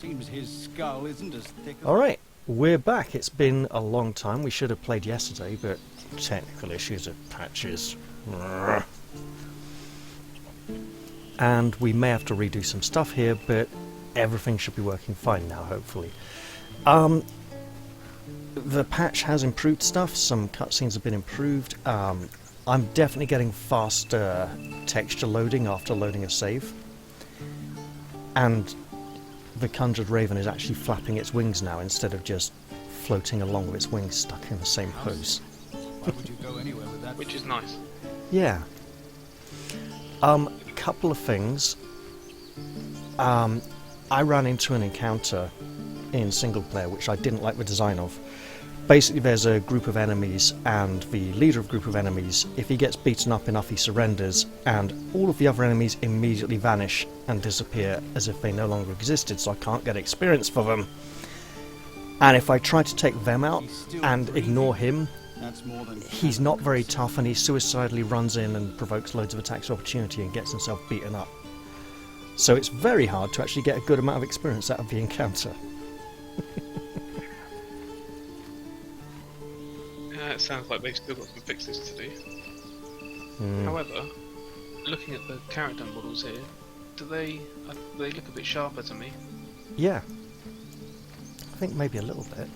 Seems his skull isn't as thick as... Alright, we're back. It's been a long time. We should have played yesterday, but technical issues of patches. And we may have to redo some stuff here, but everything should be working fine now, hopefully. The patch has improved stuff. Some cutscenes have been improved. I'm definitely getting faster texture loading after loading a save. And the Conjured Raven is actually flapping its wings now instead of just floating along with its wings stuck in the same pose. Why would you go anywhere with that? Which is nice. Yeah. Couple of things. I ran into an encounter in single player which I didn't like the design of. Basically there's a group of enemies and the leader of the group of enemies, if he gets beaten up enough he surrenders, and all of the other enemies immediately vanish and disappear as if they no longer existed, so I can't get experience for them. And if I try to take them out and ignore him, he's not very tough and he suicidally runs in and provokes loads of attacks of opportunity and gets himself beaten up. So it's very hard to actually get a good amount of experience out of the encounter. It sounds like they've still got some fixes to do. However, looking at the character models here, they look a bit sharper to me. Yeah. I think maybe a little bit.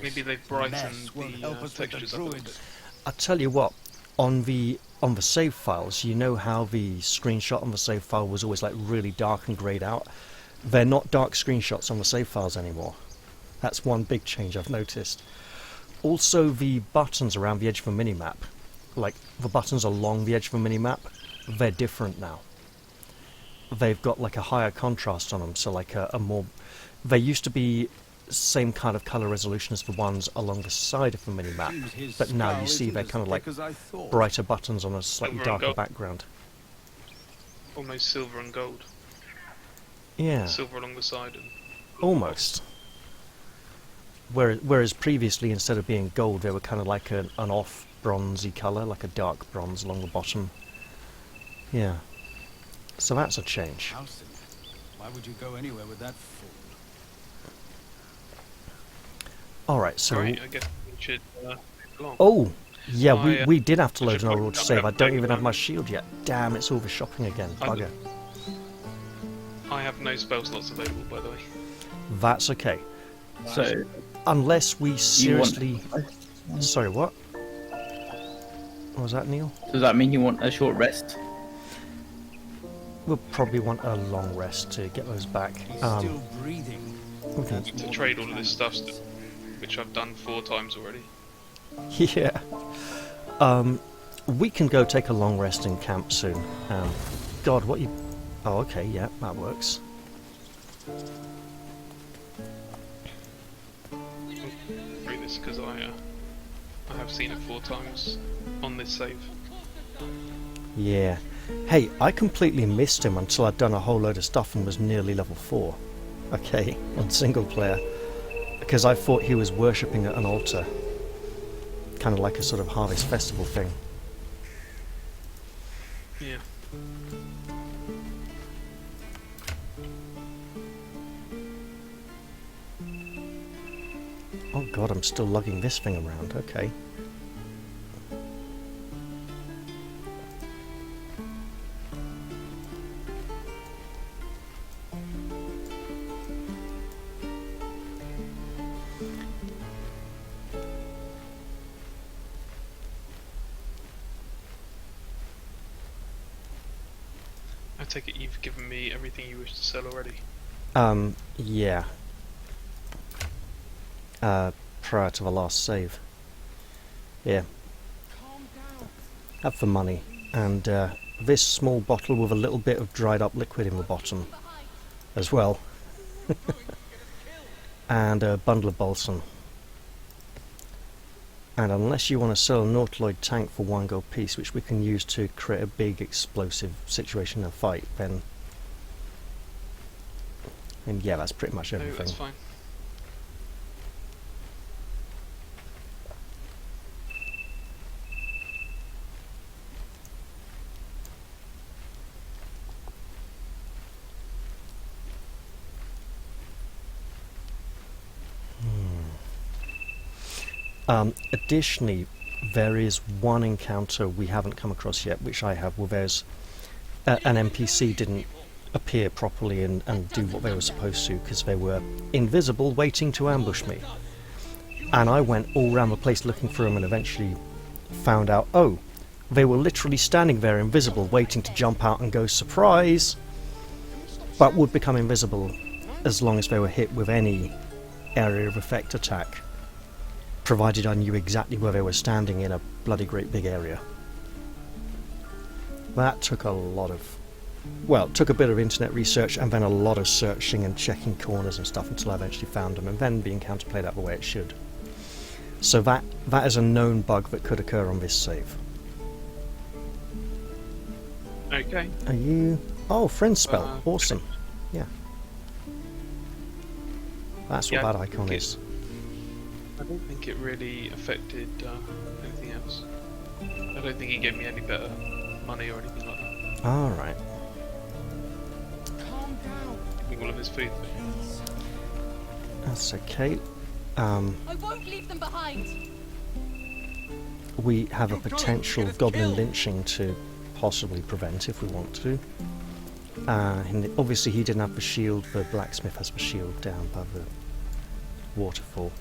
Maybe they've brightened the textures up a little bit. I'll tell you what, on the save files, you know how the screenshot on the save file was always like really dark and greyed out? They're not dark screenshots on the save files anymore. That's one big change I've noticed. Also, the buttons around the edge of the minimap, like the buttons along the edge of the minimap, they're different now. They've got like a higher contrast on them, so like a more... They used to be same kind of colour resolution as the ones along the side of the minimap, but now you see they're kind of like brighter buttons on a slightly darker background. Almost silver and gold. Yeah. Silver along the side and... Almost. Whereas previously, instead of being gold, they were kind of like an off bronzy colour, like a dark bronze along the bottom. Yeah. So that's a change. Why would you go anywhere with that fool? Alright, so... Right, I guess we should move along. Oh! Yeah, we did have to load an old save. I don't even have my shield yet. Damn, it's over shopping again. Bugger. I have no spell slots available, by the way. That's okay. So, unless we seriously... Sorry, what? What was that, Neil? does that mean you want a short rest? We'll probably want a long rest to get those back. Still breathing. Okay. To trade all of this stuff, which I've done 4 times already. Yeah. We can go take a long rest in camp soon. God, what you... Oh, okay, yeah, that works. Through this because I have seen it 4 times on this save. Yeah. Hey, I completely missed him until I'd done a whole load of stuff and was nearly level 4. Okay, on single player. Because I thought he was worshipping at an altar. Kind of like a sort of harvest festival thing. Yeah. Oh god, I'm still lugging this thing around, okay. I take it you've given me everything you wish to sell already. Yeah. Prior to the last save. Yeah. Have the money. And this small bottle with a little bit of dried up liquid in the bottom as well. And a bundle of balsam. And unless you want to sell a Nautiloid tank for 1 gold piece, which we can use to create a big explosive situation in a fight, then... And yeah, that's pretty much everything. No, that's fine. Additionally, there is one encounter we haven't come across yet, which I have, where there's an NPC didn't appear properly and do what they were supposed to because they were invisible, waiting to ambush me. And I went all around the place looking for them and eventually found out, oh, they were literally standing there invisible, waiting to jump out and go surprise, but would become invisible as long as they were hit with any area of effect attack, provided I knew exactly where they were standing in a bloody great big area. That took a lot of, well, it took a bit of internet research and then a lot of searching and checking corners and stuff until I eventually found them, and then the encounter played out the way it should. So that is a known bug that could occur on this save. Okay. Are you... Oh, friend spell. Awesome. Yeah. That's what that icon is. I don't think it really affected anything else. I don't think it gave me any better money or anything like that. Alright. Calm down. Give me all of his food. That's okay. I won't leave them behind. We have a potential goblin lynching to possibly prevent if we want to. And obviously he didn't have the shield, the blacksmith has the shield down by the waterfall.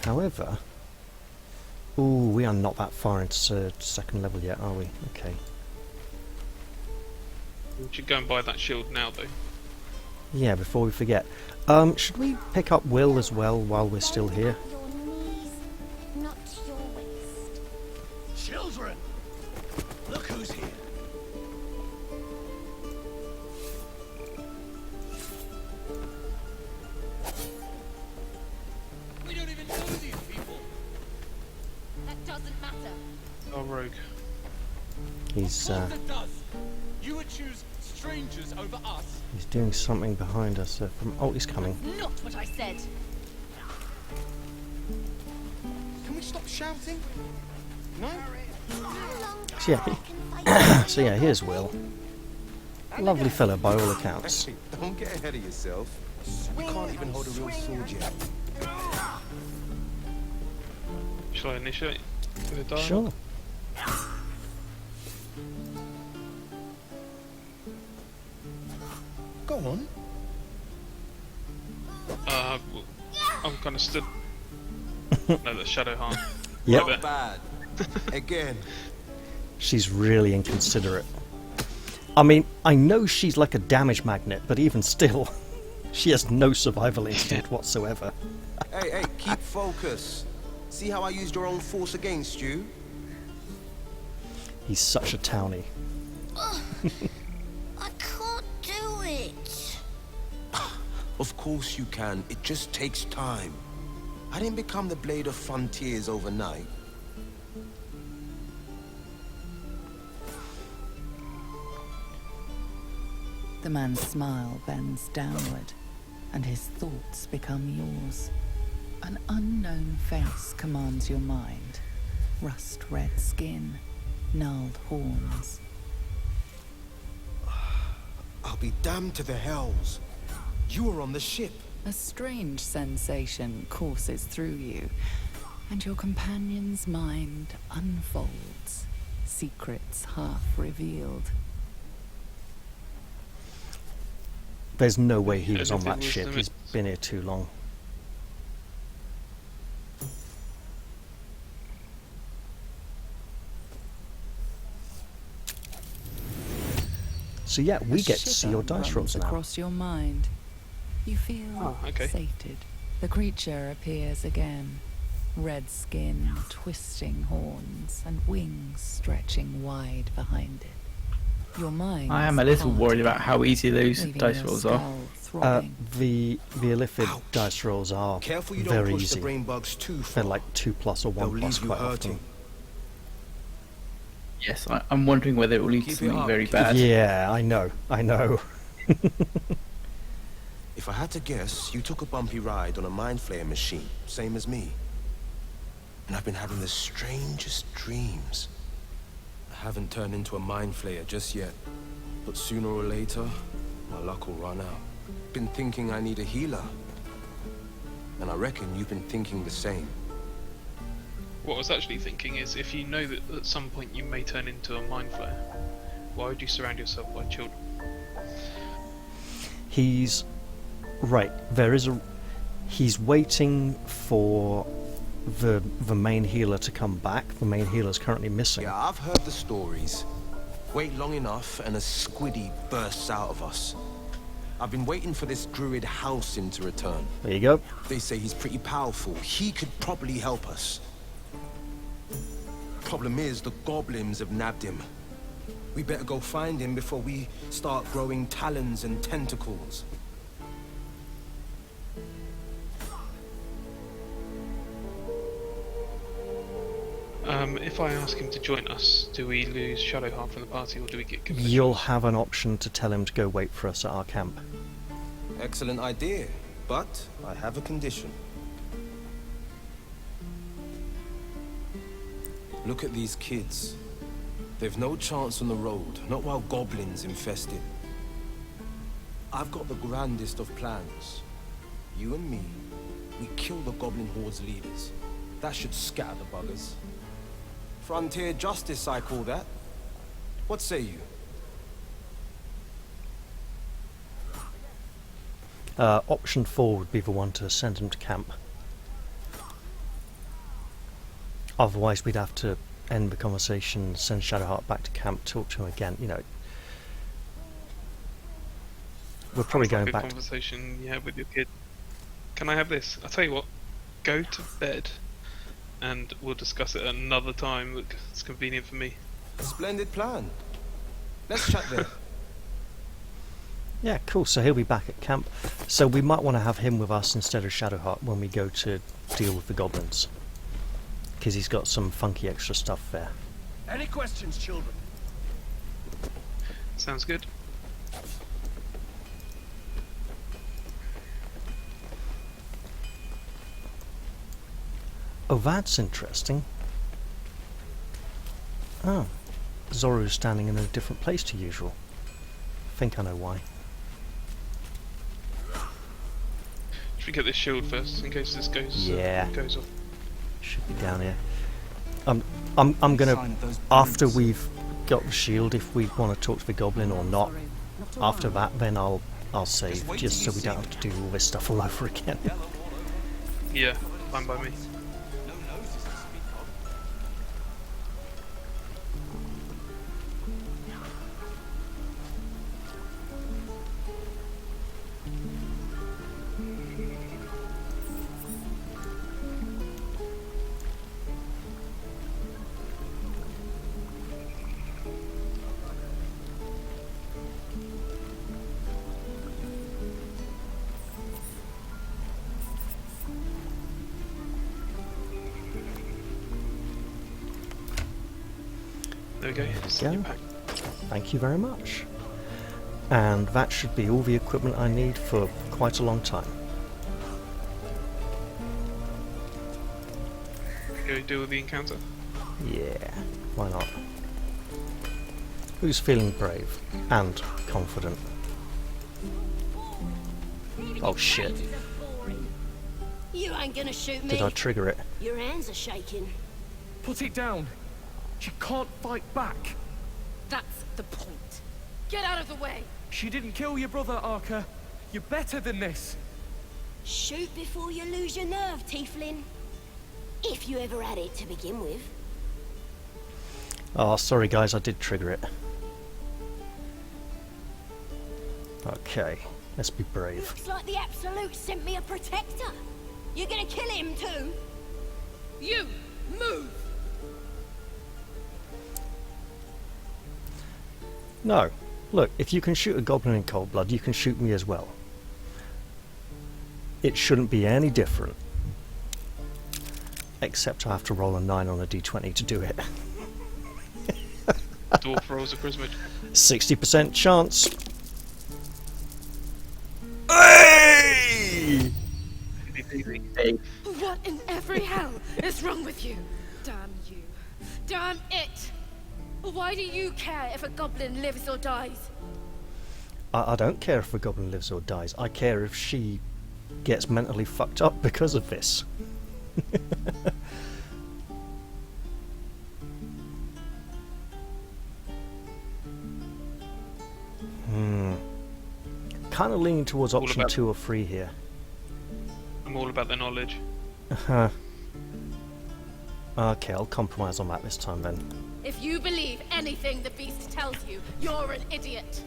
However, ooh, we are not that far into second level yet, are we? Okay. We should go and buy that shield now, though. Yeah, before we forget. Should we pick up Will as well while we're still here? Your knees, not your waist. Children! Look who's here. We don't even know these people. That doesn't matter. Oh, rogue. He's Of course it does. You would choose strangers over us. he's doing something behind us. From oh, he's coming. Not what I said. Can we stop shouting? No? So yeah, so yeah, here's Will. Lovely fellow by all accounts. Hey, don't get ahead of yourself. We can't even hold a real sword yet. Shall I initiate with a dialogue? Sure. Go on. Well, I'm kind of stood. No, that's Shadowheart. Yep. Right there. Bad. Again. She's really inconsiderate. I mean, I know she's like a damage magnet, but even still, she has no survival instinct whatsoever. Hey, keep focus. See how I used your own force against you? He's such a townie. I can't do it. Of course you can. It just takes time. I didn't become the Blade of Frontiers overnight. The man's smile bends downward, and his thoughts become yours. An unknown face commands your mind. Rust-red skin, gnarled horns. I'll be damned to the hells. You were on the ship. A strange sensation courses through you, and your companion's mind unfolds, secrets half revealed. There's no way he was on Anything that with ship. limits. He's been here too long. So yeah, we A get to see your shiver dice runs rolls now. across your mind. You feel Oh, okay. sated. The creature appears again. Red skin, twisting horns, and wings stretching wide behind it. Your mind. I am a little worried about how easy those dice rolls are. The illithid dice rolls are Careful you don't very push easy. the brain bugs too They're far. like 2+ or They'll 1+ leave you quite hurting. often. Yes, I'm wondering whether it will lead to Keep it something up, very keep bad. Yeah, I know. If I had to guess, you took a bumpy ride on a mindflayer machine, same as me. And I've been having the strangest dreams. I haven't turned into a mindflayer just yet, but sooner or later, my luck will run out. Been thinking I need a healer, And I reckon you've been thinking the same. What I was actually thinking is, if you know that at some point you may turn into a mindflayer, why would you surround yourself by children? He's right. There is a. He's waiting for the main healer to come back. The main healer's currently missing. Yeah, I've heard the stories. Wait long enough and a squiddy bursts out of us. I've been waiting for this druid Halcyon to return. There you go. They say he's pretty powerful. He could probably help us. Problem is, the goblins have nabbed him. We better go find him before we start growing talons and tentacles. If I ask him to join us, do we lose Shadowheart from the party, or do we get commissions? You'll have an option to tell him to go wait for us at our camp. Excellent idea, but I have a condition. Look at these kids. They've no chance on the road, not while goblins infest it. I've got the grandest of plans. You and me, we kill the goblin horde's leaders. That should scatter the buggers. Frontier justice, I call that. What say you? Option 4 would be the one to send him to camp. Otherwise, we'd have to end the conversation, send Shadowheart back to camp, talk to him again. You know, we're probably Sounds going like back. a conversation you have with your kid. Can I have this? I'll tell you what. Go to bed, and we'll discuss it another time that's convenient for me. Splendid plan. Let's chat there. Yeah, cool. So he'll be back at camp. So we might want to have him with us instead of Shadowheart when we go to deal with the goblins, because he's got some funky extra stuff there. Any questions, children? Sounds good. Oh, that's interesting. Oh, Zoru's standing in a different place to usual. I think I know why. Should we get this shield first in case this goes goes off? Should be down here. I'm gonna, after we've got the shield, if we want to talk to the goblin or not. After that, then I'll save, just so we don't have to do all this stuff all over again. Yeah, fine by me. There we go. Send you back. Thank you very much. And that should be all the equipment I need for quite a long time. Go deal with the encounter. Yeah, why not? Who's feeling brave and confident? Oh shit. You ain't gonna shoot me. Did I trigger it? Your hands are shaking. Put it down. She can't fight back. That's the point. Get out of the way. She didn't kill your brother, Arca. You're better than this. Shoot before you lose your nerve, Tiefling. If you ever had it to begin with. Oh, sorry guys, I did trigger it. Okay, let's be brave. Looks like the Absolute sent me a protector. You're gonna kill him too? You, move! No. Look, if you can shoot a goblin in cold blood, you can shoot me as well. It shouldn't be any different. Except I have to roll a 9 on a d20 to do it. Dwarf rolls a charisma. 60% chance. Hey! Hey, What in every hell is wrong with you? Damn you. Damn it! Why do you care if a goblin lives or dies? I don't care if a goblin lives or dies. I care if she gets mentally fucked up because of this. Kind of leaning towards All option about- 2 or 3 here. I'm all about the knowledge. Okay, I'll compromise on that this time then. If you believe anything the beast tells you, you're an idiot.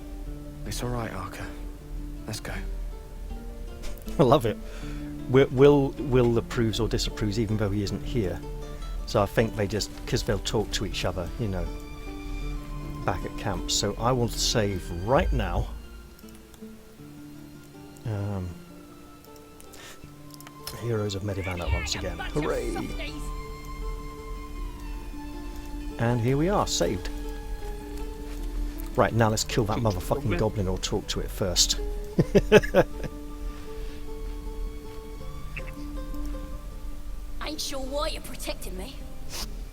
It's all right, Arca. Let's go. I love it. Will approves or disapproves even though he isn't here. So I think they just, because they'll talk to each other, you know, back at camp. So I will save right now. Heroes of Medivana once again. Hooray! And here we are, saved. Right, now let's kill that motherfucking goblin or talk to it first. Ain't sure why you're protecting me.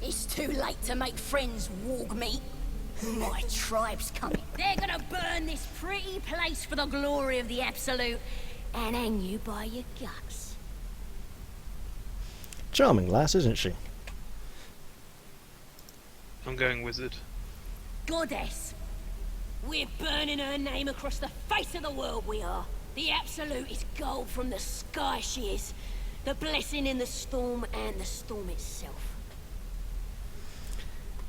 It's too late to make friends, warg meat. My tribe's coming. They're gonna burn this pretty place for the glory of the Absolute and hang you by your guts. Charming lass, isn't she? I'm going wizard. Goddess. We're burning her name across the face of the world, we are. The Absolute is gold from the sky, she is. The blessing in the storm and the storm itself.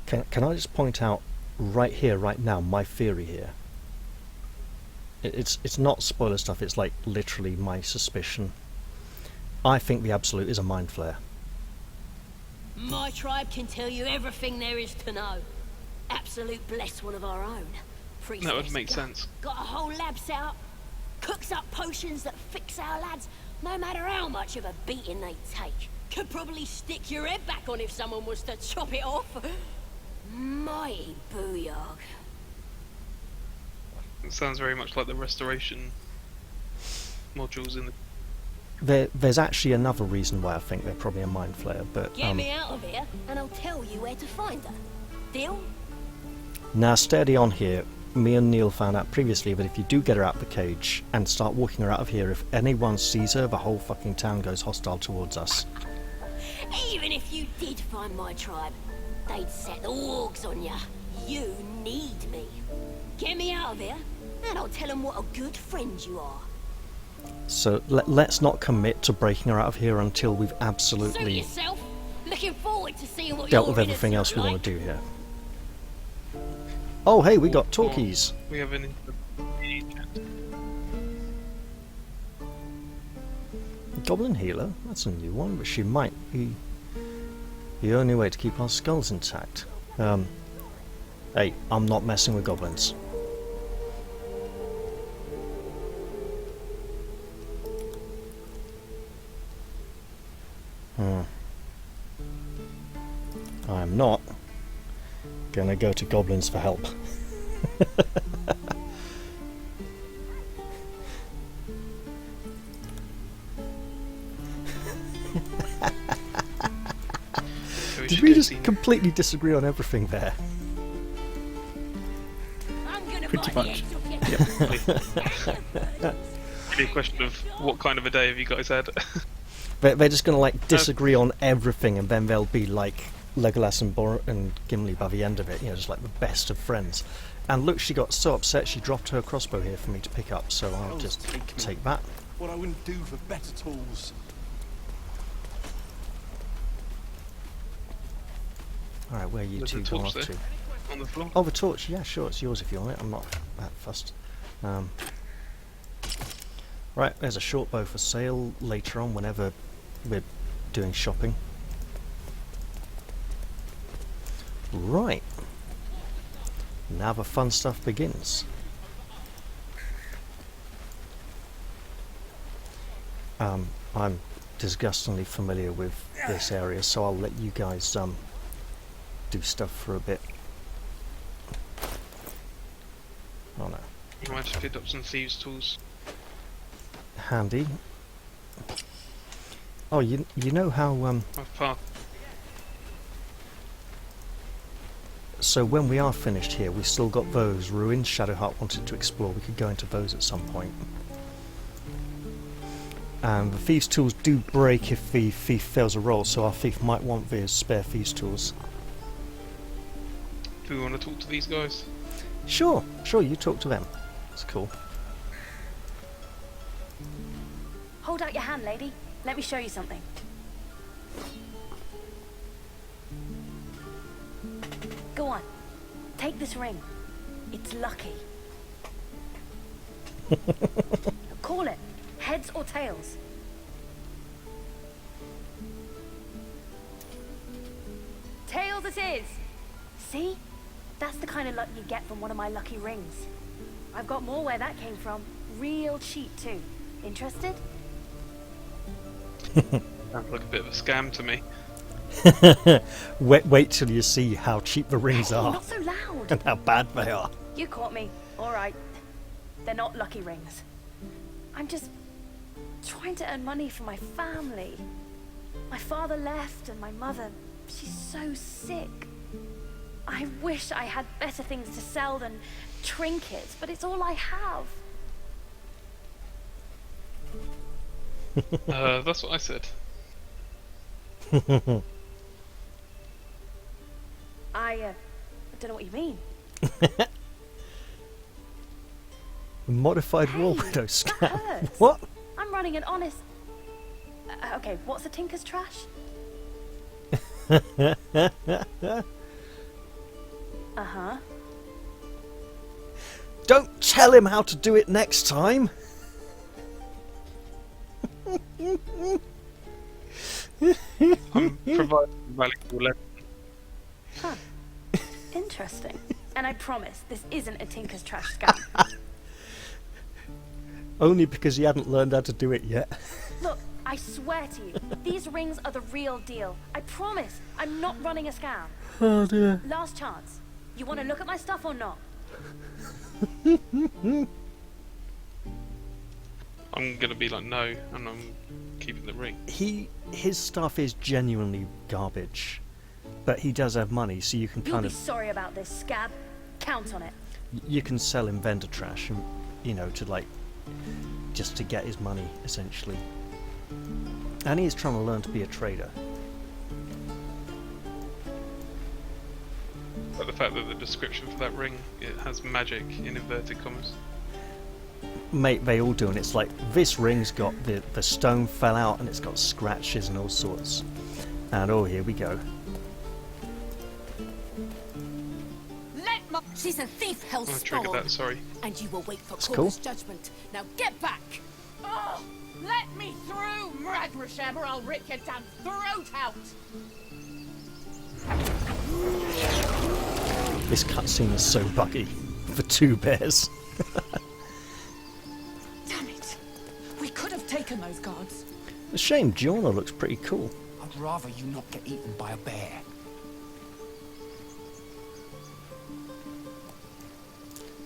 Can I just point out right here, right now, my theory here? It's not spoiler stuff, it's like literally my suspicion. I think the Absolute is a mind flayer. My tribe can tell you everything there is to know. Absolute bless one of our own. Priestess That would make Gut. sense. Got a whole lab set up. Cooks up potions that fix our lads, no matter how much of a beating they take. Could probably stick your head back on if someone was to chop it off. Mighty booyah. It sounds very much like the restoration modules in the... There's actually another reason why I think they're probably a mind flayer, but Get me out of here, and I'll tell you where to find her. Deal? now steady on here. Me and Neil found out previously that if you do get her out of the cage and start walking her out of here, if anyone sees her, the whole fucking town goes hostile towards us. Even if you did find my tribe, they'd set the wargs on ya. You need me. Get me out of here, and I'll tell them what a good friend you are. So let's not commit to breaking her out of here until we've Suit absolutely yourself. Looking forward to seeing what dealt your with everything innards else we look want to like. do here. Oh hey, we got talkies. We have an... Goblin healer? That's a new one, but she might be the only way to keep our skulls intact. Hey, I'm not messing with goblins. I'm not gonna go to goblins for help. Did we just completely disagree on everything there? I'm gonna Pretty bite much. the edge off your Be a question of what kind of a day have you guys had? They're just gonna like disagree on everything, and then they'll be like Legolas and Gimli by the end of it. You know, just like the best of friends. And look, she got so upset she dropped her crossbow here for me to pick up. So I'll just take that. What I wouldn't do for better tools. All right, where are you There's a two going torch off there. to? On the floor. Oh, the torch. Yeah, sure, it's yours if you want it. I'm not that fussed. Right, there's a short bow for sale later on whenever we're doing shopping. Right. Now the fun stuff begins. I'm disgustingly familiar with this area, so I'll let you guys do stuff for a bit. Oh no. You might just pick up some thieves' tools. Handy. Oh, you know how I've passed. so when we are finished here, we've still got those ruins Shadowheart wanted to explore. We could go into those at some point. And the thieves' tools do break if the thief fails a roll, so our thief might want the spare thieves' tools. Do we want to talk to these guys? Sure, you talk to them. That's cool. Hold out your hand, lady. Let me show you something. Go on. Take this ring. It's lucky. Call it. Heads or tails? Tails it is! See? That's the kind of luck you get from one of my lucky rings. I've got more where that came from. Real cheap too. Interested? Sounds like a bit of a scam to me. Wait till you see how cheap the rings Hey, are not so loud! and how bad they are. You caught me. Alright. They're not lucky rings. I'm just trying to earn money for my family. My father left and my mother, she's so sick. I wish I had better things to sell than trinkets, but it's all I have. That's what I said. I don't know what you mean. Modified Hey, War Widow that scam. hurts. What? I'm running an honest... okay, what's a tinker's trash? Uh-huh. Don't tell him how to do it next time. I'm providing a valuable lesson. Huh. Interesting. And I promise, this isn't a tinker's trash scam. Only because he hadn't learned how to do it yet. Look, I swear to you, these rings are the real deal. I promise, I'm not running a scam. Oh dear. Last chance. You want to look at my stuff or not? I'm gonna be like, no, and I'm keeping the ring. His stuff is genuinely garbage, but he does have money, so you can You'll kind be of sorry about this, scab. Count on it. you can sell him vendor trash, and to like just to get his money essentially. And he is trying to learn to be a trader. But the fact that the description for that ring, it has magic in inverted commas. Mate, they all do, and it's like this ring's got the stone fell out and it's got scratches and all sorts. And oh, here we go. She's a thief, hell I triggered that, sorry. and you will wait for That's Corvus' cool. judgment. Now get back! Oh, let me through, Mradrashem, or I'll rip your damn throat out! This cutscene is so buggy for two bears. Damn it! We could have taken those guards. A shame, Giorno looks pretty cool. I'd rather you not get eaten by a bear.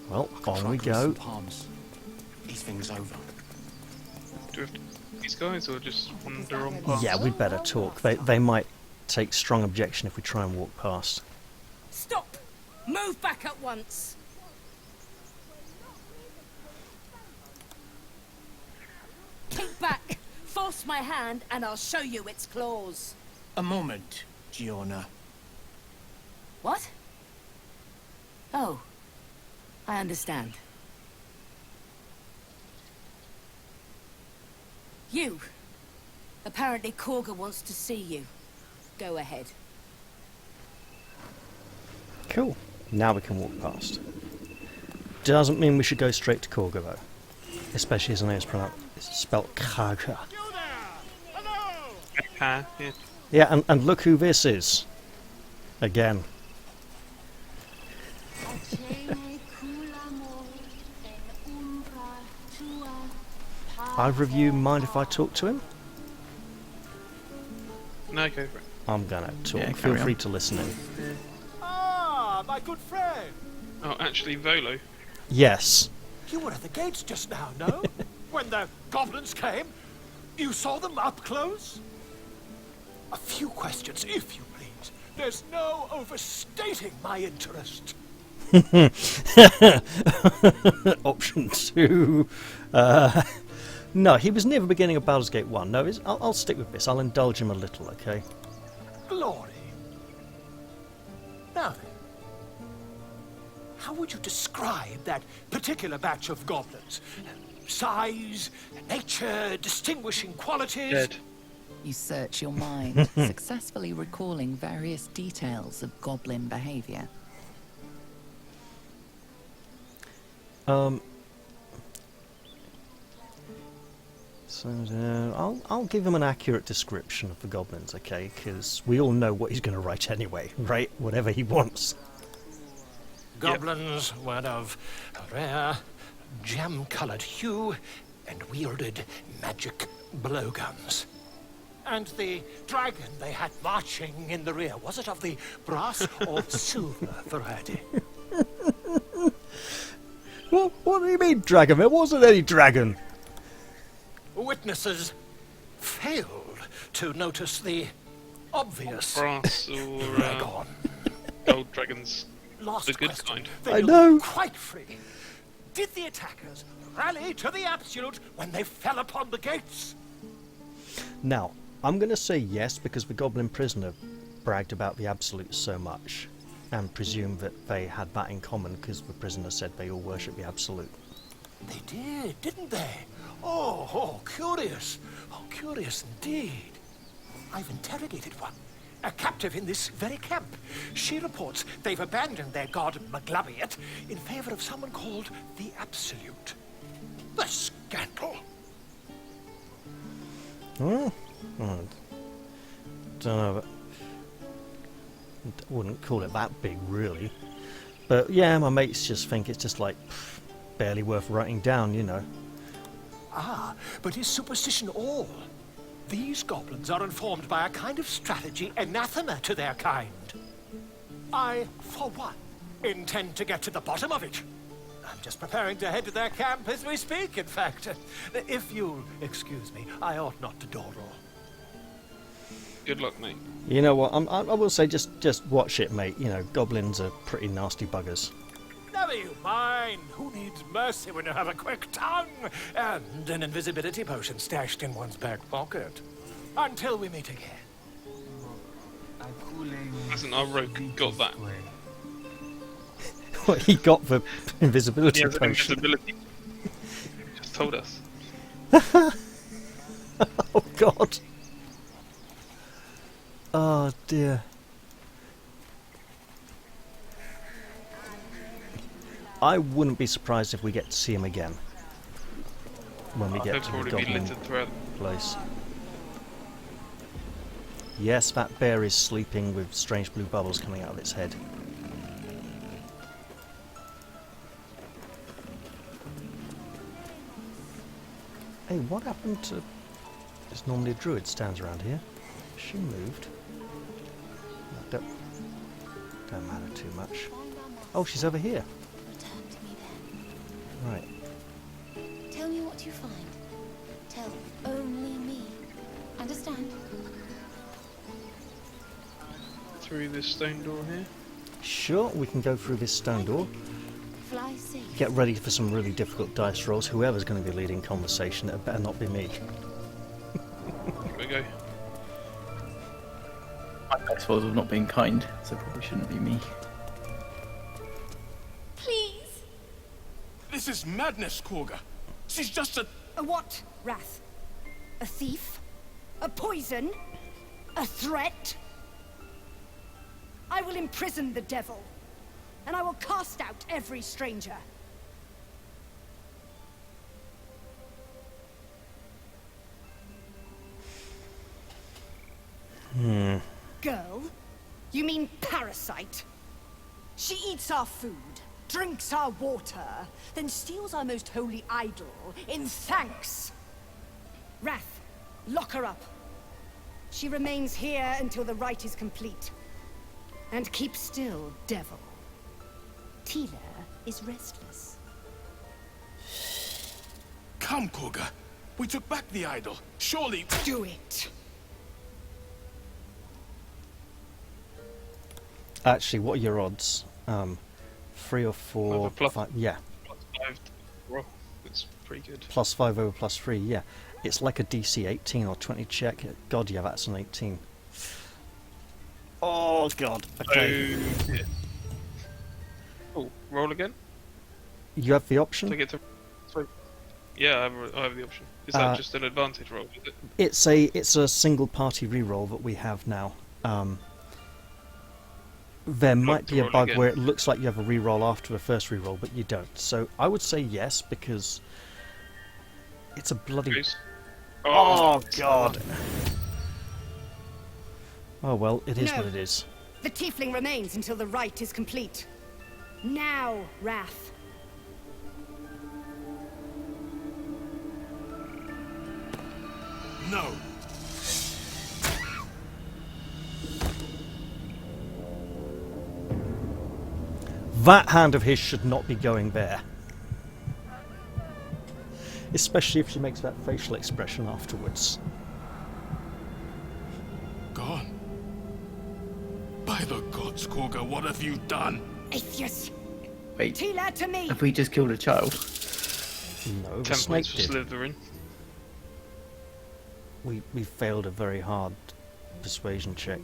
Well, I could on try we Chris go. and Palms. These things over. Do we have to these guys or just wander on past? Yeah, we better talk. They might take strong objection if we try and walk past. Stop! Move back at once! Keep back! Force my hand and I'll show you its claws. A moment, Giorna. What? Oh. I understand. You. Apparently Korga wants to see you. Go ahead. Cool. Now we can walk past. Doesn't mean we should go straight to Korga though. Especially as I know it's spelled Kaga. Yeah. Yeah, and look who this is. Again. Either of you mind if I talk to him? No, go for it. I'm gonna talk. Yeah, Feel carry free on. to listen in. Ah, my good friend. Oh, actually, Volo. Yes. You were at the gates just now, no? When the goblins came? You saw them up close? A few questions, if you please. There's no overstating my interest. Option 2. No, he was near the beginning of Baldur's Gate 1. No, I'll stick with this. I'll indulge him a little, okay? Glory. Now then, how would you describe that particular batch of goblins? Size, nature, distinguishing qualities? Dead. You search your mind, successfully recalling various details of goblin behavior. So I'll give him an accurate description of the goblins, okay? Because we all know what he's going to write anyway, right? Whatever he wants. Goblins were of a rare, gem-coloured hue and wielded magic blowguns. And the dragon they had marching in the rear, was it of the brass or silver variety? Well, what do you mean, dragon? There wasn't any dragon. Witnesses failed to notice the obvious Brass or dragon. gold dragons. Last The good question. kind. They I looked know. quite free. Did the attackers rally to the absolute when they fell upon the gates? Now, I'm going to say yes because the goblin prisoner bragged about the absolute so much and presumed that they had that in common because the prisoner said they all worship the absolute. They did, didn't they? Oh, curious. Oh, curious indeed. I've interrogated one, a captive in this very camp. She reports they've abandoned their god Maglabiat in favor of someone called the Absolute. The scandal. Oh, don't know. Wouldn't call it that big, really. But yeah, my mates just think it's just like barely worth writing down, you know. Ah, but is superstition all? These goblins are informed by a kind of strategy anathema to their kind. I, for one, intend to get to the bottom of it. I'm just preparing to head to their camp as we speak, in fact. If you'll excuse me, I ought not to dawdle. Good luck, mate. You know what? I will say just watch it, mate. You know, goblins are pretty nasty buggers. Never you mind. Who needs mercy when you have a quick tongue and an invisibility potion stashed in one's back pocket? Until we meet again. Hasn't our rogue got that? What, he got the invisibility He has an potion. invisibility. Just told us. Oh God. Oh dear. I wouldn't be surprised if we get to see him again when we get They've to the already been goblin littered throughout. place. Yes, that bear is sleeping with strange blue bubbles coming out of its head. Hey, what happened to... There's normally a druid stands around here. She moved. No, don't matter too much. Oh, she's over here. Return to me then. Right. Tell me what you find. Tell only me. Understand? Through this stone door here. Sure, we can go through this stone door. Fly safe. Get ready for some really difficult dice rolls. Whoever's going to be leading conversation, it better not be me. Here we go. My dice rolls of not being kind, so probably shouldn't be me. Please. This is madness, Korga. She's just a... A what, Wrath? A thief? A poison? A threat? I will imprison the devil, and I will cast out every stranger. Girl? You mean parasite? She eats our food, drinks our water, then steals our most holy idol in thanks. Wrath, lock her up. She remains here until the rite is complete. And keep still, devil. Tila is restless. Come, Korga. We took back the idol. Surely... Do it. Actually, what are your odds? 3 or 4, With a plus- 5... Yeah. +5 roll. It's pretty good. Plus 5 over plus 3, yeah. It's like a DC 18 or 20 check. God, yeah, that's an 18. Oh, God. Okay. Oh, yeah. Oh, roll again? You have the Do I option. get to... Sorry. Yeah, I have the option. Is that just an advantage roll? Is it? It's a single party reroll that we have now. There might be a roll bug again. where it looks like you have a reroll after the first reroll, but you don't. So I would say yes, because it's a bloody... Goose. Oh, God! Oh, well, it is No. what it is. The tiefling remains until the rite is complete. Now, Wrath. No. That hand of his should not be going there. Especially if she makes that facial expression afterwards. Gone. By the gods, Korga, what have you done? Atheus. Wait, Tila to me. have we just killed a child? No, the 10 snake points for did. Slytherin. We failed a very hard persuasion check.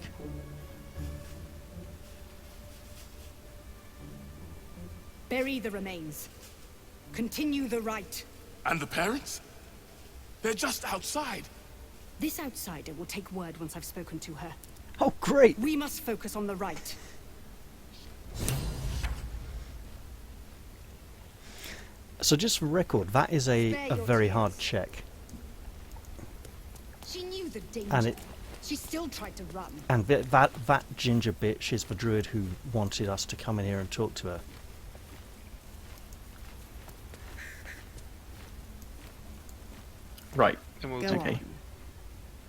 Bury the remains. Continue the rite. And the parents? They're just outside. This outsider will take word once I've spoken to her. Oh, great! We must focus on the rite. So just for record, that is a Spare your very tears. hard check. She knew the danger. And it She still tried to run. and that ginger bitch is the druid who wanted us to come in here and talk to her. Right. And we'll Go take Okay. on.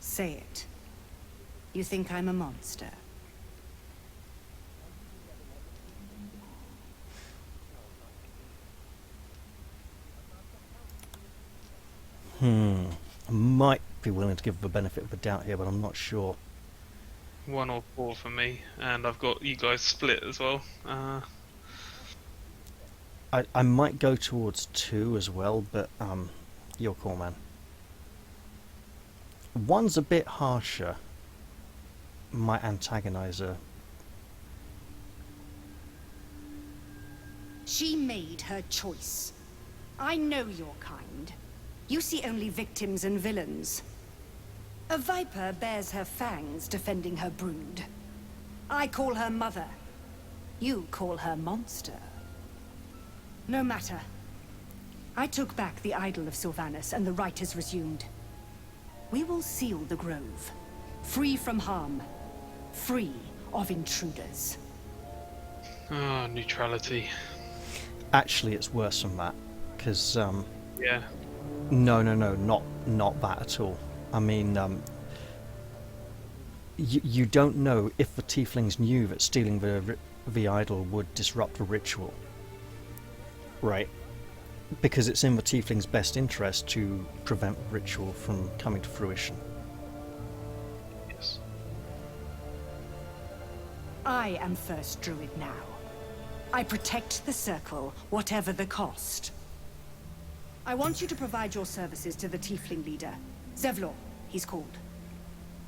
Say it. You think I'm a monster? I might be willing to give the benefit of the doubt here, but I'm not sure. 1 or 4 for me, and I've got you guys split as well. I might go towards 2 as well, but your call, man. 1's a bit harsher. Might antagonize her. She made her choice. I know your kind. You see only victims and villains. A viper bears her fangs defending her brood. I call her mother. You call her monster. No matter. I took back the idol of Sylvanus, and the rite is resumed. We will seal the grove. Free from harm. Free of intruders. Neutrality. Actually, it's worse than that, because Yeah. no, not that at all. I mean, you don't know if the tieflings knew that stealing the idol would disrupt the ritual, right? Because it's in the tieflings' best interest to prevent the ritual from coming to fruition. Yes. I am first druid now. I protect the circle, whatever the cost. I want you to provide your services to the tiefling leader, Zevlor, he's called.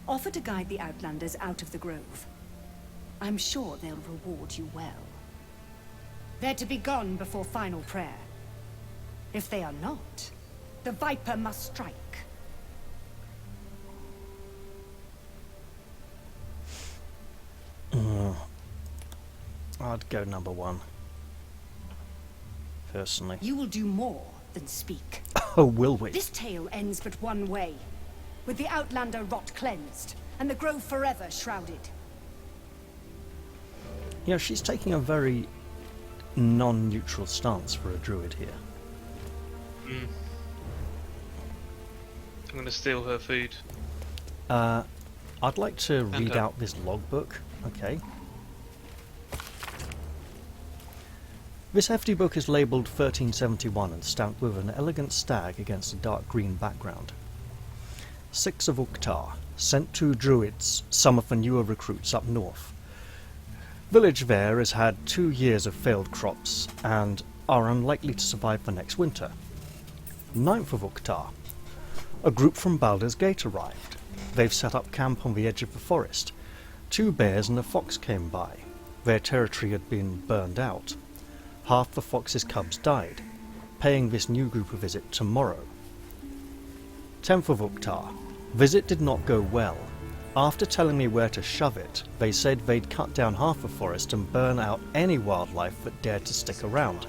Offer to guide the outlanders out of the grove. I'm sure they'll reward you well. They're to be gone before final prayer. If they are not, the Viper must strike. I'd go number 1. Personally. You will do more than speak. Oh, will we? This tale ends but one way, with the Outlander rot cleansed, and the grove forever shrouded. You know, she's taking a very non-neutral stance for a druid here. I'm gonna steal her food. I'd like to read her. out this logbook. Okay. This hefty book is labelled 1371 and stamped with an elegant stag against a dark green background. 6 of Uktar, sent to druids, some of the newer recruits up north. Village there has had 2 years of failed crops and are unlikely to survive the next winter. 9th of Uktar. A group from Baldur's Gate arrived. They've set up camp on the edge of the forest. 2 bears and a fox came by. Their territory had been burned out. Half the fox's cubs died. Paying this new group a visit tomorrow. 10th of Uktar. Visit did not go well. After telling me where to shove it, they said they'd cut down half the forest and burn out any wildlife that dared to stick around.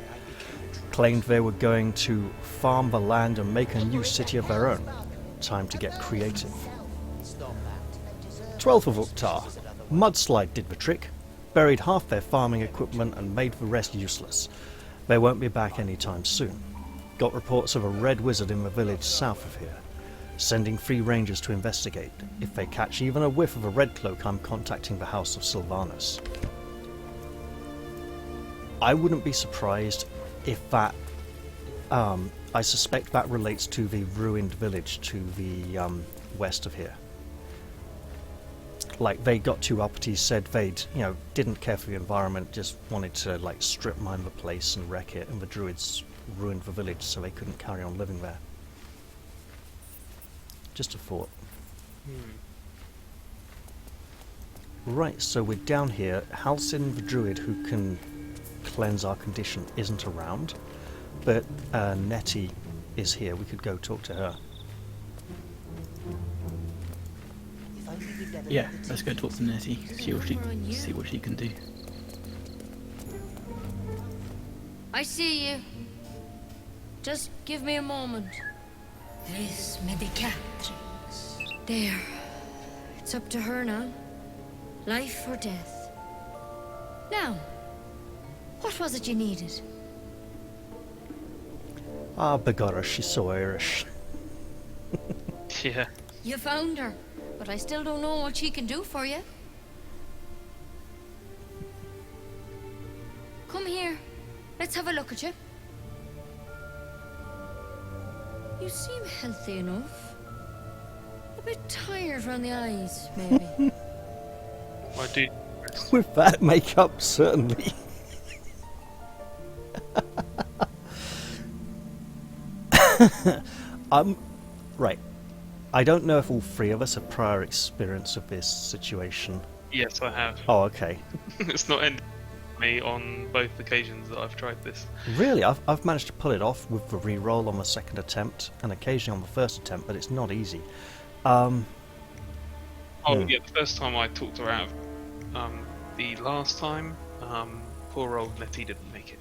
Claimed they were going to farm the land and make a new city of their own. Time to get creative. 12th of Uktar. Mudslide did the trick. Buried half their farming equipment and made the rest useless. They won't be back anytime soon. Got reports of a red wizard in the village south of here. Sending 3 rangers to investigate. If they catch even a whiff of a red cloak, I'm contacting the House of Sylvanus. I wouldn't be surprised if that... I suspect that relates to the ruined village to the west of here. Like, they got too uppity, said they'd, didn't care for the environment, just wanted to, like, strip mine the place and wreck it, and the druids ruined the village so they couldn't carry on living there. Just a thought. Right, so we're down here. Halcyon the druid who can cleanse our condition isn't around, but Nettie is here. We could go talk to her. Yeah, let's go talk to Nettie, see what she can do. I see you. Just give me a moment. This medicatrix. There. It's up to her now. Life or death. Now, what was it you needed? Ah, begorra, she's so Irish. Yeah. You found her, but I still don't know what she can do for you. Come here. Let's have a look at you. You seem healthy enough. A bit tired around the eyes, maybe. I do. With that makeup, certainly. Right. I don't know if all 3 of us have prior experience of this situation. Yes, I have. Oh, okay. It's not ended me on both occasions that I've tried this. Really, I've managed to pull it off with the re-roll on the 2nd attempt, and occasionally on the 1st attempt, but it's not easy. Yeah, the first time I talked her out. The last time, poor old Nettie didn't make it.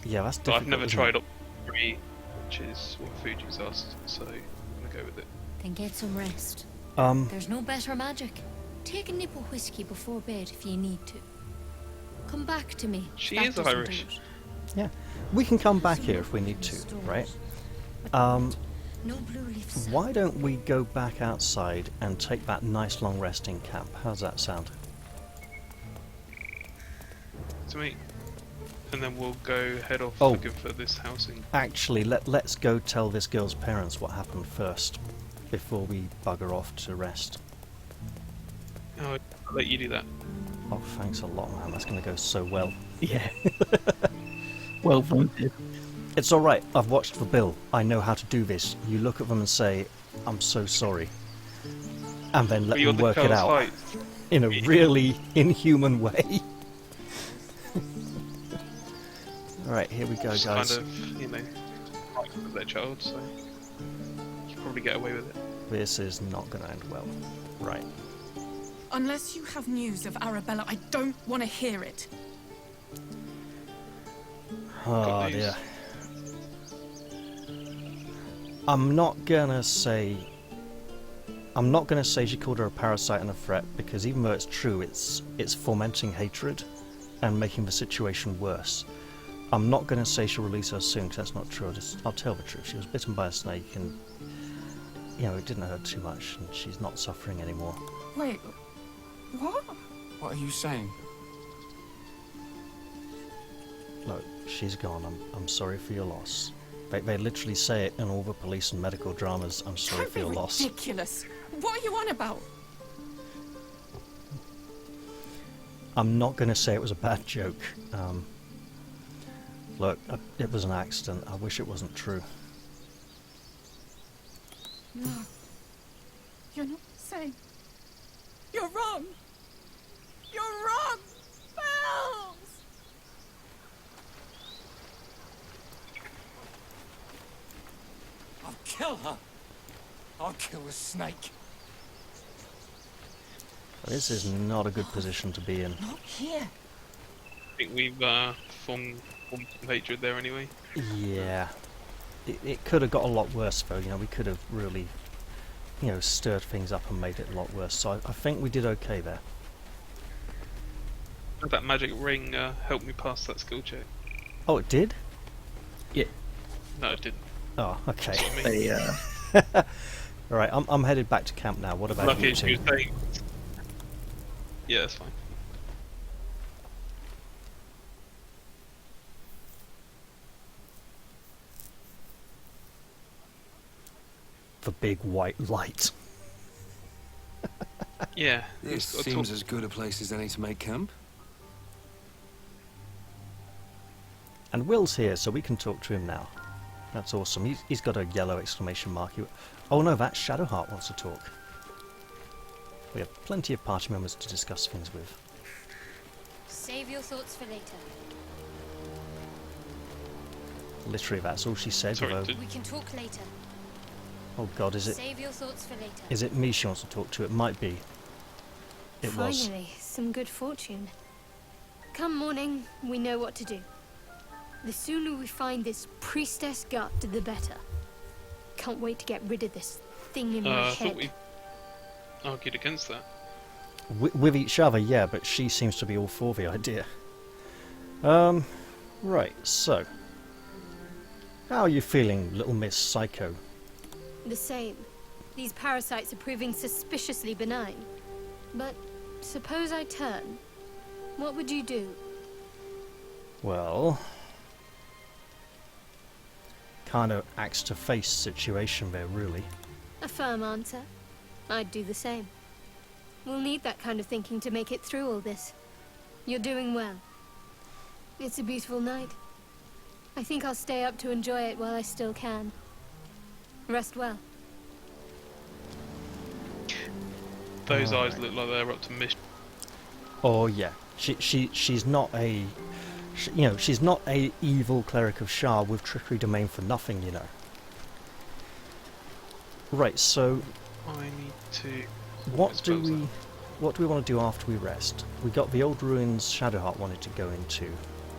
Yeah, that's But difficult. I've never isn't tried it? up 3, which is what Fuji's asked, so I'm gonna go with it. Then get some rest. There's no better magic. Take a nip of whiskey before bed if you need to. Come back to me. She That is doesn't do Irish. it. Yeah, we can come back here if we need to, right? No blue leaf Why don't we go back outside and take that nice long resting camp? How's that sound? To me. And then we'll go head off Oh. looking for this housing. Actually, let's go tell this girl's parents what happened first, before we bugger off to rest. Oh, I'll let you do that. Oh, thanks a lot, man. That's going to go so well. Yeah. Well volunteered. It's alright, I've watched the bill. I know how to do this. You look at them and say, I'm so sorry. And then let You're them the work it girl's out height. in a really inhuman way. Alright, here we go, Just guys. kind of, right with their child, so you can probably get away with it. This is not going to end well. Right. Unless you have news of Arabella, I don't want to hear it. Oh news. dear. I'm not gonna say she called her a parasite and a threat, because even though it's true, it's fomenting hatred and making the situation worse. I'm not gonna say she'll release her soon, because that's not true. I'll tell the truth. She was bitten by a snake, and it didn't hurt too much, and she's not suffering anymore. Wait, what? What are you saying? Look, she's gone. I'm sorry for your loss. They literally say it in all the police and medical dramas. I'm sorry Don't for your be loss. ridiculous. What are you on about? I'm not going to say it was a bad joke. Look, it was an accident. I wish it wasn't true. No. You're not safe. You're wrong. You're wrong, Bells! I'll kill her. I'll kill the snake. This is not a good position to be in. Not here. I think we've formed some hatred there anyway. Yeah. It could have got a lot worse though, you know, we could have really, you know, stirred things up and made it a lot worse. So I think we did okay there. That magic ring helped me pass that skill check. Oh, it did? Yeah. No, it didn't. Oh, okay. That's what I mean. They, Alright, I'm headed back to camp now. What about Lucky you she two? was saying. Yeah, that's fine. The big white light. Yeah. This we've got to seems talk- as good a place as any to make camp. And Will's here, so we can talk to him now. That's awesome. He's got a yellow exclamation mark. Oh no, that Shadowheart wants to talk. We have plenty of party members to discuss things with. Save your thoughts for later. Literally, that's all she said. Sorry, although- We can talk later. Oh god, is it? Save your thoughts for later. Is it me she wants to talk to? It might be. It was. Finally, some good fortune. Come morning, we know what to do. The sooner we find this priestess gut, the better. Can't wait to get rid of this thing in my I head. thought we argued against that. With each other, yeah, but she seems to be all for the idea. Right, so. How are you feeling, little Miss Psycho? The same. These parasites are proving suspiciously benign. But suppose I turn. What would you do? Well, kind of axe to face situation there, really. A firm answer. I'd do the same. We'll need that kind of thinking to make it through all this. You're doing well. It's a beautiful night. I think I'll stay up to enjoy it while I still can. Rest well. Those Alright. eyes look like they're up to mission. Oh yeah, she's not a, you know, she's not a evil cleric of Shah with trickery domain for nothing, you know. Right, so I need to. what do we want to do after we rest? We got the old ruins Shadowheart wanted to go into,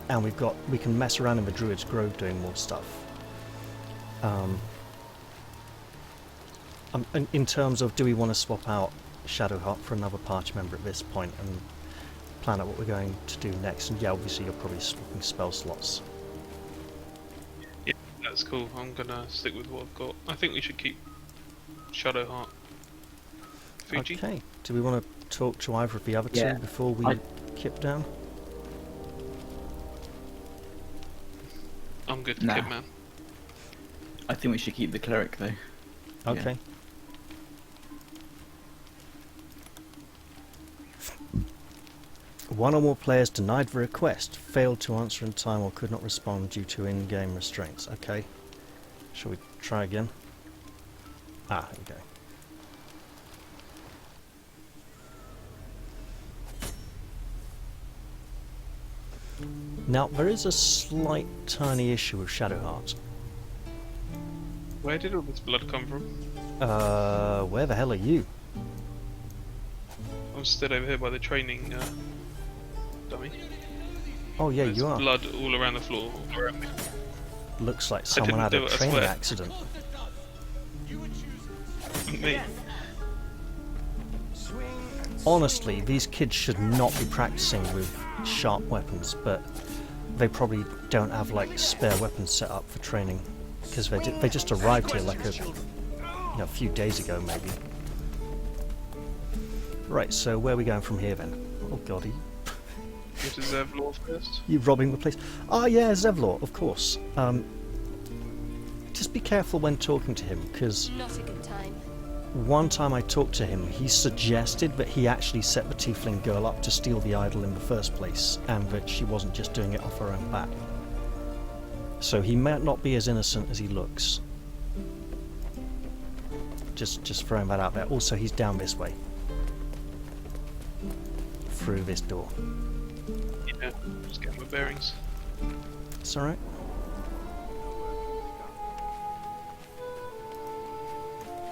and we can mess around in the Druid's Grove doing more stuff. In terms of, do we want to swap out Shadowheart for another party member at this point and plan out what we're going to do next? And yeah, obviously you're probably swapping spell slots. Yeah, that's cool. I'm gonna stick with what I've got. I think we should keep Shadowheart. Fuji? Okay. Do we want to talk to either of the other Yeah, two before we kip down? I'm good, Nah. Kid Man. I think we should keep the cleric though. Okay. One or more players denied the request, failed to answer in time or could not respond due to in-game restraints. Okay. Shall we try again? Ah, here we go. Now, there is a slight tiny issue with Shadowheart. Where did all this blood come from? Where the hell are you? I'm stood over here by the training dummy. Oh yeah, There's you are. blood all around the floor, all around me. Looks like I someone didn't had do a it, I training swear. accident. Me. Honestly, these kids should not be practicing with sharp weapons, but they probably don't have like spare weapons set up for training because they just arrived here like a few days ago maybe. Right, so where are we going from here then? Oh god, Go to Zevlor first. you robbing the place? Oh yeah, Zevlor, of course. Just be careful when talking to him because Not a good time. one time I talked to him, he suggested that he actually set the tiefling girl up to steal the idol in the first place, and that she wasn't just doing it off her own back. So he might not be as innocent as he looks. Just throwing that out there. Also, he's down this way. Through this door. Yeah, just getting my bearings. It's alright.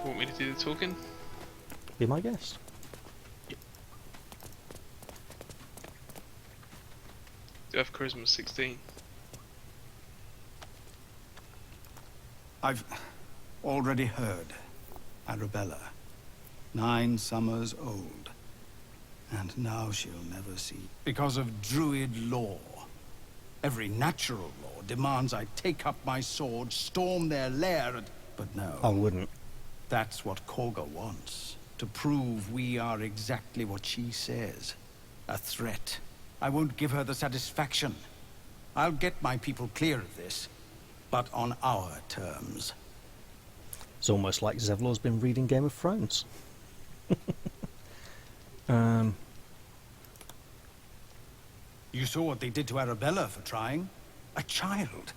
Want me to do the talking? Be my guest. Do I have charisma 16? I've already heard. Arabella, 9 summers old. And now she'll never see. Because of Druid law. Every natural law demands I take up my sword, storm their lair, and... But no. I wouldn't. That's what Korga wants. To prove we are exactly what she says. A threat. I won't give her the satisfaction. I'll get my people clear of this. But on our terms. It's almost like Zevlor's been reading Game of Thrones. You saw what they did to Arabella for trying? A child.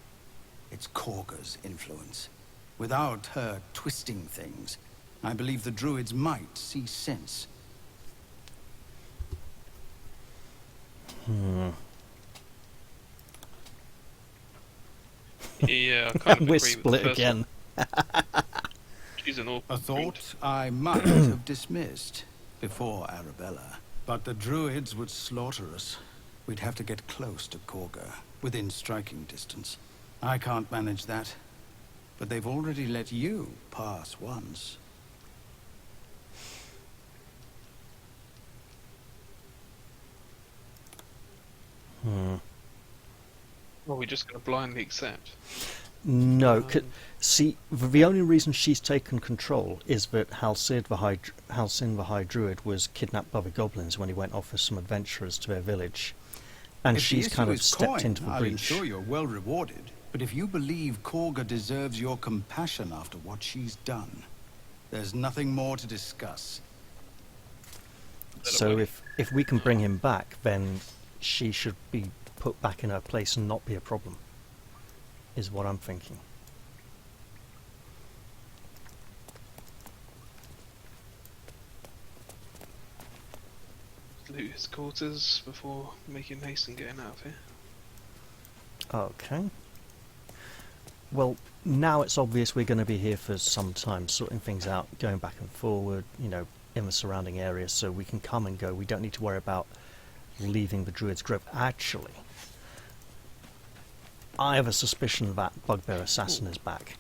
It's Korga's influence. Without her twisting things, I believe the druids might see sense. Yeah, I kind of We're agree split with the first again. one. She's an awful A thought brute. I might have dismissed before Arabella. But the druids would slaughter us. We'd have to get close to Korga, within striking distance. I can't manage that. But they've already let you pass once. Well, we're just going to blindly accept. No, see, the only reason she's taken control is that Halcyon the High Druid was kidnapped by the goblins when he went off with some adventurers to their village. And If the she's issue kind of is stepped coin, into the I'll breach. ensure you're well rewarded. But if you believe Korga deserves your compassion after what she's done, there's nothing more to discuss. So if we can bring him back, then she should be put back in her place and not be a problem, is what I'm thinking. Loot his quarters before making haste and getting out of here. Okay. Well, now it's obvious we're going to be here for some time, sorting things out, going back and forward, you know, in the surrounding areas, so we can come and go. We don't need to worry about leaving the Druid's grip. Actually, I have a suspicion that Bugbear Assassin is back.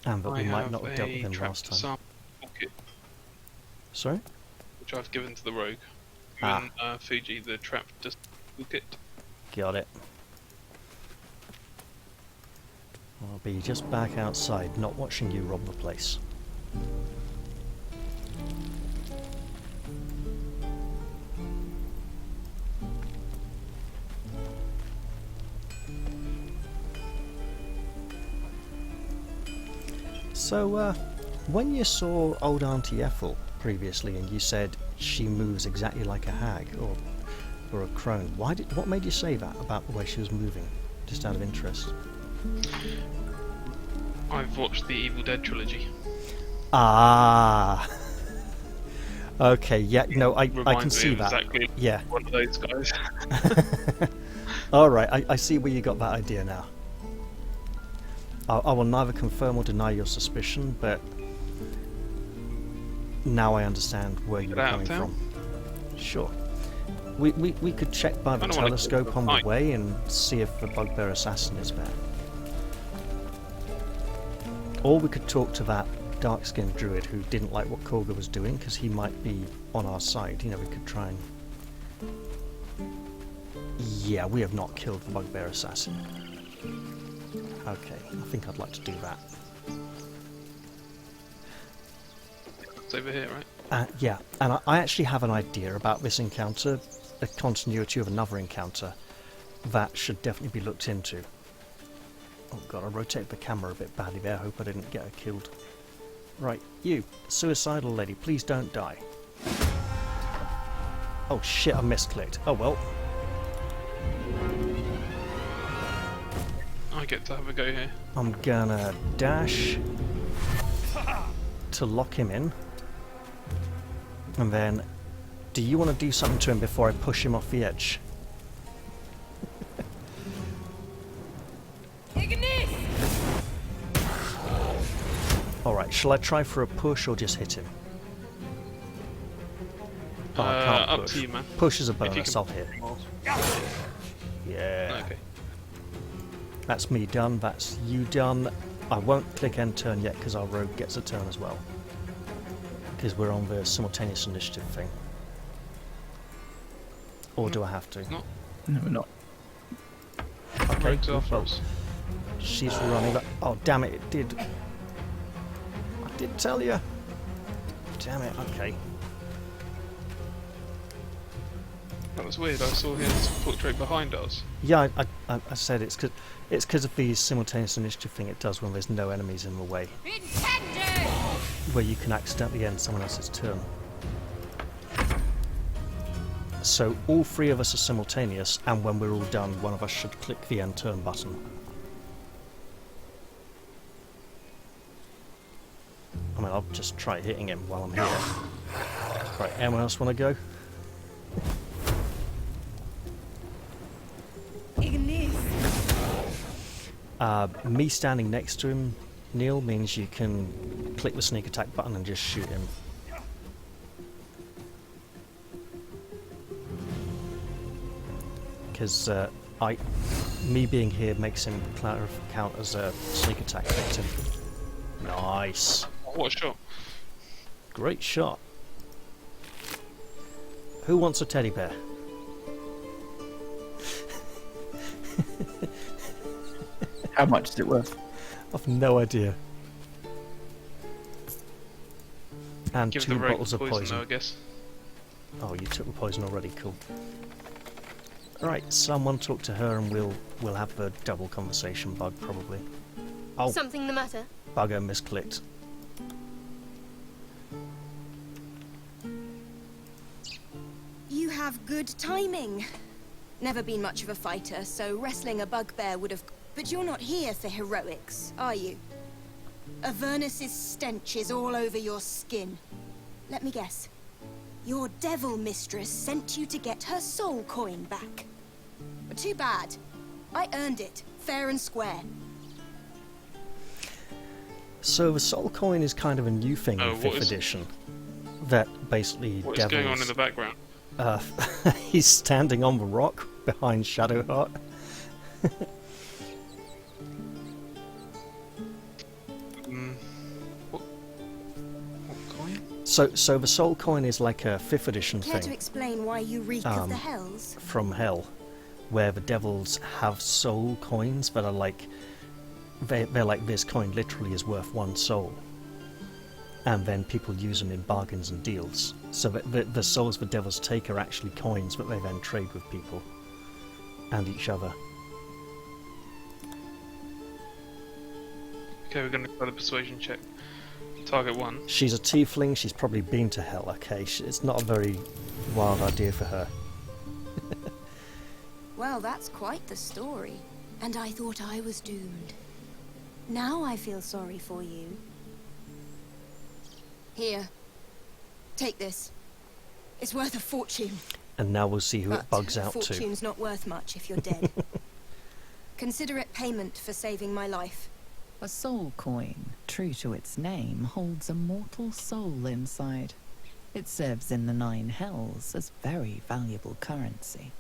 And that we might not have dealt with him last time. Sorry? Which I've given to the rogue. Ah. Given Fuji the trap just toolkit. Got it. I'll be just back outside, not watching you rob the place. So, when you saw old Auntie Ethel previously and you said she moves exactly like a hag or a crone, what made you say that about the way she was moving? Just out of interest. I've watched the Evil Dead trilogy. Ah. Okay, yeah, no, I can Reminds see me of that. exactly Yeah. one of those guys. Alright, I see where you got that idea now. I will neither confirm or deny your suspicion, but now I understand where you're coming from. Sure. We could check by the telescope on the way and see if the Bugbear Assassin is there. Or we could talk to that dark-skinned druid who didn't like what Korga was doing, because he might be on our side. You know, we could try and... Yeah, we have not killed the Bugbear Assassin. Okay, I think I'd like to do that. It's over here, right? Yeah, and I actually have an idea about this encounter, a continuity of another encounter, that should definitely be looked into. Oh god, I rotated the camera a bit badly there, I hope I didn't get her killed. Right, you, suicidal lady, please don't die. Oh shit, I misclicked. Oh well. get to have a go here. I'm gonna dash to lock him in. And then, do you want to do something to him before I push him off the edge? Alright, shall I try for a push or just hit him? Oh, I can't up push. to you, man. Push is a If you bonus, can- I'll hit. Yeah. Okay. That's me done, that's you done. I won't click end turn yet because our rogue gets a turn as well. Because we're on the simultaneous initiative thing. Or do I have to? Not. No, we're not. Okay, Rogues after well, us. she's running back. Oh, damn it, it did. I did tell you. Damn it, okay. That was weird. I saw his portrait behind us. Yeah, I said it's because of the simultaneous initiative thing it does when there's no enemies in the way. Where you can accidentally end someone else's turn. So all three of us are simultaneous, and when we're all done, one of us should click the end turn button. I mean, I'll just try hitting him while I'm here. Right, anyone else want to go? Me standing next to him, Neil, means you can click the sneak attack button and just shoot him. Because me being here makes him count as a sneak attack victim. Nice. What a shot. Great shot. Who wants a teddy bear? How much is it worth? I've no idea. And Give 2 the rogue bottles of poison, poison. though, I guess. Oh, you took the poison already, cool. Alright, someone talk to her and we'll have a double conversation bug probably. Oh, Something the matter? bugger misclicked. You have good timing. Never been much of a fighter, so wrestling a bugbear would have... But you're not here for heroics, are you? Avernus's stench is all over your skin. Let me guess. Your devil mistress sent you to get her soul coin back. But too bad. I earned it, fair and square. So the soul coin is kind of a new thing in 5th edition. That basically What is going on in the background? He's standing on the rock behind Shadowheart. What coin? So the soul coin is like a 5th edition Care to thing explain why you reek of the hells? from hell, where the devils have soul coins that are like they're like this coin literally is worth 1 soul, and then people use them in bargains and deals. So that the souls the devils take are actually coins that they then trade with people and each other. Okay, we're going to try the persuasion check. Target 1. She's a tiefling. She's probably been to hell. Okay, it's not a very wild idea for her. Well, that's quite the story. And I thought I was doomed. Now I feel sorry for you. Here. Take this. It's worth a fortune. And now we'll see who it bugs out to. Fortune's not worth much if you're dead. Consider it payment for saving my life. A soul coin, true to its name, holds a mortal soul inside. It serves in the 9 hells as very valuable currency.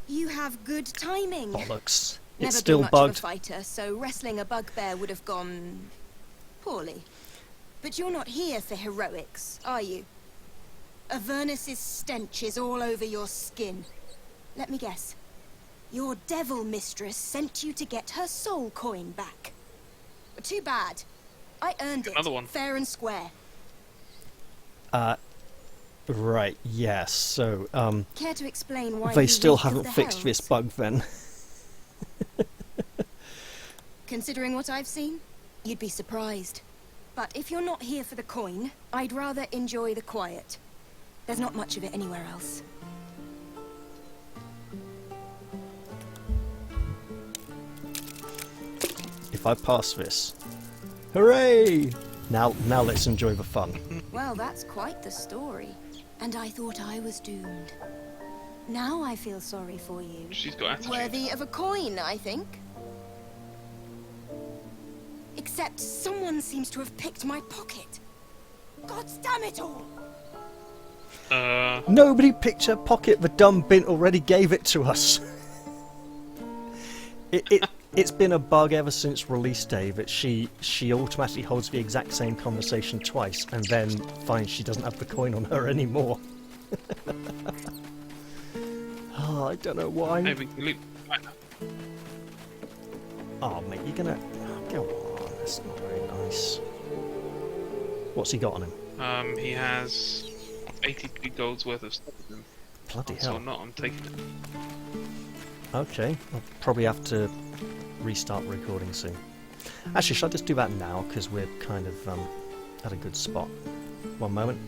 You have good timing. Bollocks. Never It's still been much bugged. of a fighter, so wrestling a bugbear would have gone poorly. But you're not here for heroics, are you? Avernus's stench is all over your skin. Let me guess. Your devil mistress sent you to get her soul coin back. But too bad. I earned it, Another one. fair and square. Right, yes, so, Care to explain why they you still reek of haven't the fixed this hells? bug then. Considering what I've seen, you'd be surprised. But if you're not here for the coin, I'd rather enjoy the quiet. There's not much of it anywhere else. if I pass this. Hooray! Now let's enjoy the fun. Well, that's quite the story. And I thought I was doomed. Now I feel sorry for you. She's got attitude. Worthy of a coin, I think. Except someone seems to have picked my pocket. God damn it all! Nobody picked her pocket. The dumb bint already gave it to us. It's been a bug ever since release day that she automatically holds the exact same conversation twice and then finds she doesn't have the coin on her anymore. Oh, I don't know why. Maybe we can loop. Oh, mate, you're gonna... Go on, that's not very nice. What's he got on him? He has 82 gold's worth of stuff with him. Bloody So hell. I'm not, I'm taking it. Okay, I'll probably have to restart recording soon. Actually, should I just do that now? Because we're kind of at a good spot. One moment.